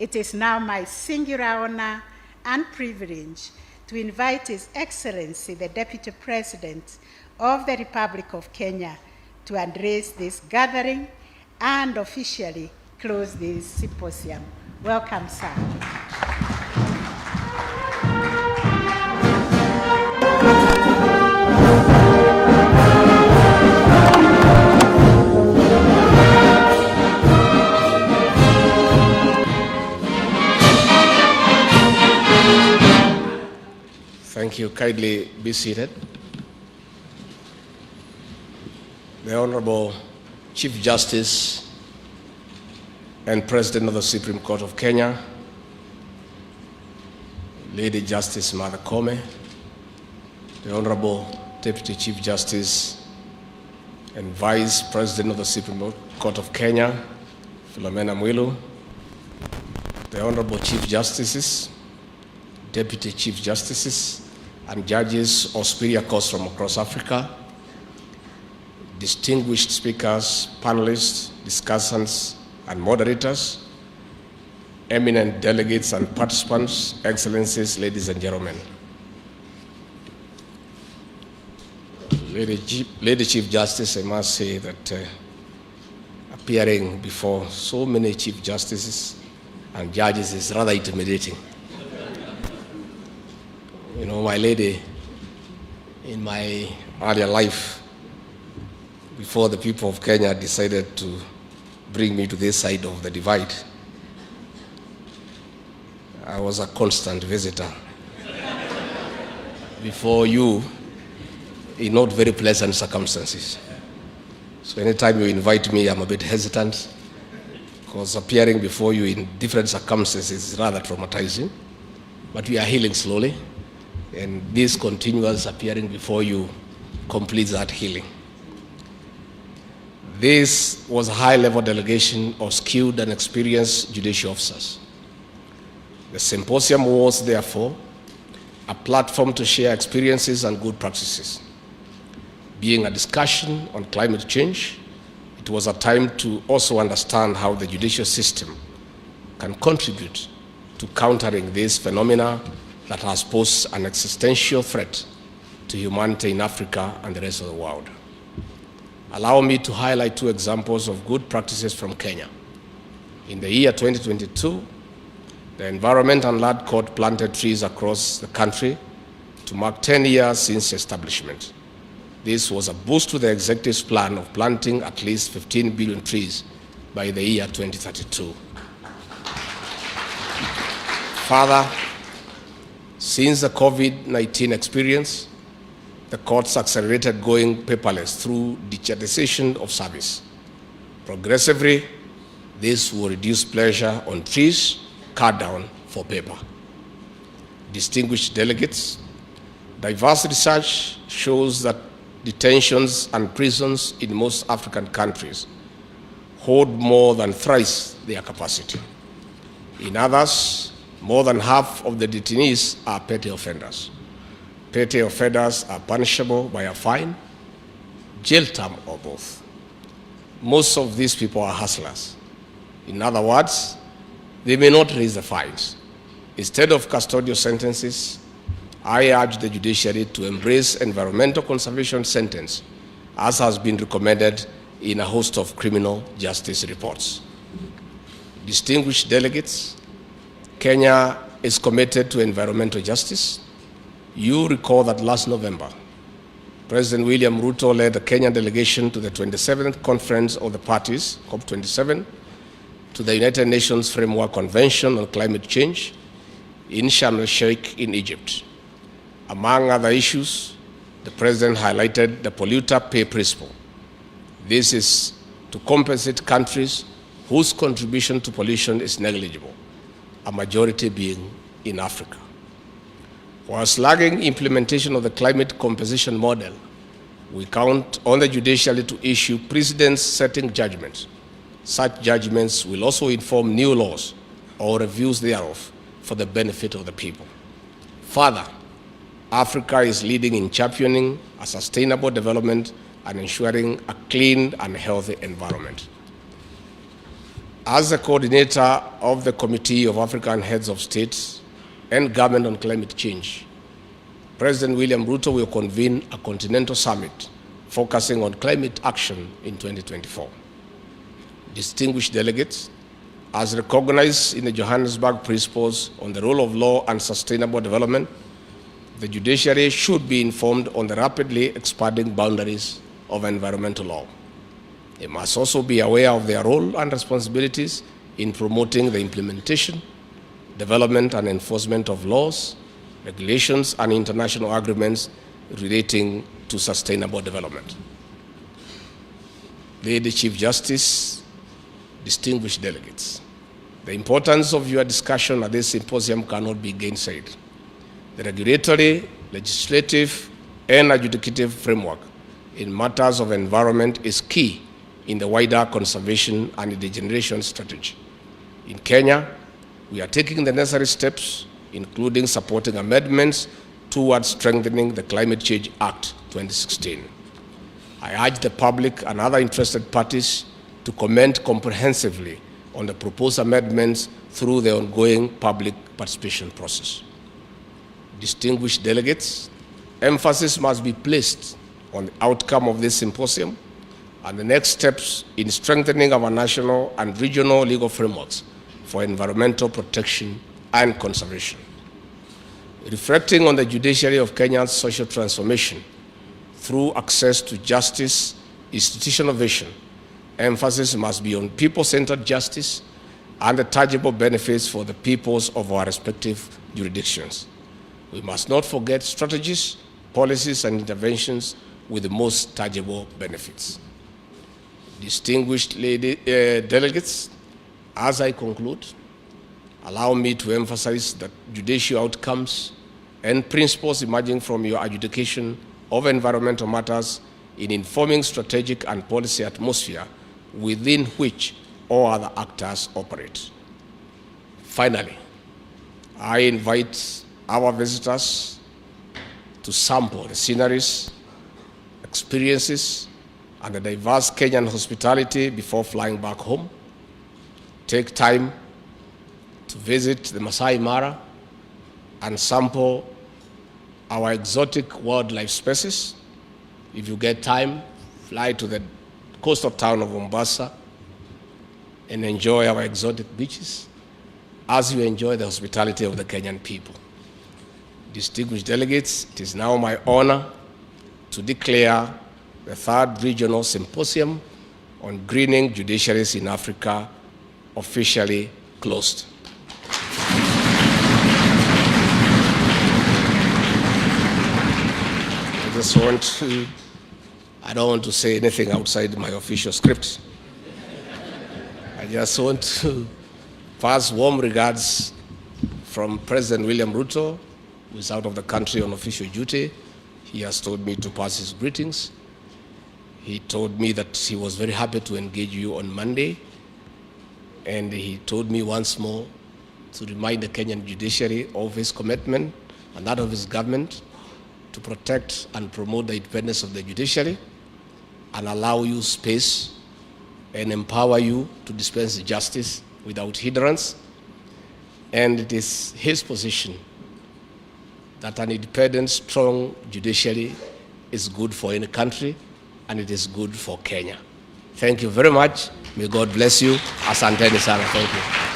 It is now my singular honor and privilege to invite His Excellency, the Deputy President of the Republic of Kenya, to address this gathering and officially close this symposium. Welcome, sir. Thank you. Kindly be seated. The Honorable Chief Justice and President of the Supreme Court of Kenya, Lady Justice Martha Koome, the Honorable Deputy Chief Justice and Vice President of the Supreme Court of Kenya, Philomena Mwilu, the Honorable Chief Justices, Deputy Chief Justices, and judges of superior courts from across Africa, distinguished speakers, panelists, discussants, and moderators, eminent delegates and participants, excellencies, ladies and gentlemen. Lady Chief Justice, I must say that appearing before so many Chief Justices and judges is rather intimidating. You know, my lady, in my earlier life, before the people of Kenya decided to bring me to this side of the divide, I was a constant visitor before you in not very pleasant circumstances. So anytime you invite me, I'm a bit hesitant because appearing before you in different circumstances is rather traumatizing, but we are healing slowly. And this continuous appearing before you completes that healing. This was a high-level delegation of skilled and experienced judicial officers. The symposium was, therefore, a platform to share experiences and good practices. Being a discussion on climate change, it was a time to also understand how the judicial system can contribute to countering this phenomena that has posed an existential threat to humanity in Africa and the rest of the world. Allow me to highlight two examples of good practices from Kenya. In the year 2022, the Environment and Land Court planted trees across the country to mark 10 years since establishment. This was a boost to the executive's plan of planting at least 15 billion trees by the year 2032. Further, since the COVID-19 experience, the courts accelerated going paperless through digitization of service. Progressively, this will reduce pressure on trees cut down for paper. Distinguished delegates, diverse research shows that detentions and prisons in most African countries hold more than thrice their capacity. In others, more than half of the detainees are petty offenders. Petty offenders are punishable by a fine, jail term, or both. Most of these people are hustlers. In other words, they may not raise the fines. Instead of custodial sentences, I urge the judiciary to embrace environmental conservation sentence, as has been recommended in a host of criminal justice reports. Distinguished delegates, Kenya is committed to environmental justice. You recall that last November, President William Ruto led the Kenyan delegation to the 27th Conference of the Parties, COP27, to the United Nations Framework Convention on Climate Change in Sharm el-Sheikh in Egypt. Among other issues, the President highlighted the polluter pay principle. This is to compensate countries whose contribution to pollution is negligible, a majority being in Africa. While slugging implementation of the climate compensation model, we count on the judiciary to issue precedent-setting judgments. Such judgments will also inform new laws or reviews thereof for the benefit of the people. Further, Africa is leading in championing a sustainable development and ensuring a clean and healthy environment. As the coordinator of the Committee of African Heads of State and Government on Climate Change, President William Ruto will convene a continental summit focusing on climate action in 2024. Distinguished delegates, as recognized in the Johannesburg Principles on the role of law and sustainable development, the judiciary should be informed on the rapidly expanding boundaries of environmental law. They must also be aware of their role and responsibilities in promoting the implementation, development, and enforcement of laws, regulations, and international agreements relating to sustainable development. Lady Chief Justice, distinguished delegates, the importance of your discussion at this symposium cannot be gainsaid. The regulatory, legislative, and adjudicative framework in matters of environment is key in the wider conservation and regeneration strategy. In Kenya, we are taking the necessary steps, including supporting amendments towards strengthening the Climate Change Act 2016. I urge the public and other interested parties to comment comprehensively on the proposed amendments through the ongoing public participation process. Distinguished delegates, emphasis must be placed on the outcome of this symposium and the next steps in strengthening our national and regional legal frameworks for environmental protection and conservation. Reflecting on the judiciary of Kenya's social transformation through access to justice, institutional vision, emphasis must be on people-centered justice and the tangible benefits for the peoples of our respective jurisdictions. We must not forget strategies, policies, and interventions with the most tangible benefits. Distinguished delegates, as I conclude, allow me to emphasize that judicial outcomes and principles emerging from your adjudication of environmental matters in informing strategic and policy atmosphere within which all other actors operate. Finally, I invite our visitors to sample the sceneries, experiences, and the diverse Kenyan hospitality before flying back home. Take time to visit the Masai Mara and sample our exotic wildlife species. If you get time, fly to the coastal town of Mombasa and enjoy our exotic beaches as you enjoy the hospitality of the Kenyan people. Distinguished delegates, it is now my honor to declare the 3rd Regional Symposium on Greening Judiciaries in Africa officially closed. I don't want to say anything outside my official script. I just want to pass warm regards from President William Ruto, who is out of the country on official duty. He has told me to pass his greetings. He told me that he was very happy to engage you on Monday. And he told me once more to remind the Kenyan judiciary of his commitment and that of his government to protect and promote the independence of the judiciary and allow you space and empower you to dispense justice without hindrance. And it is his position that an independent, strong judiciary is good for any country, and it is good for Kenya. Thank you very much. May God bless you. Asanteni sana. Thank you.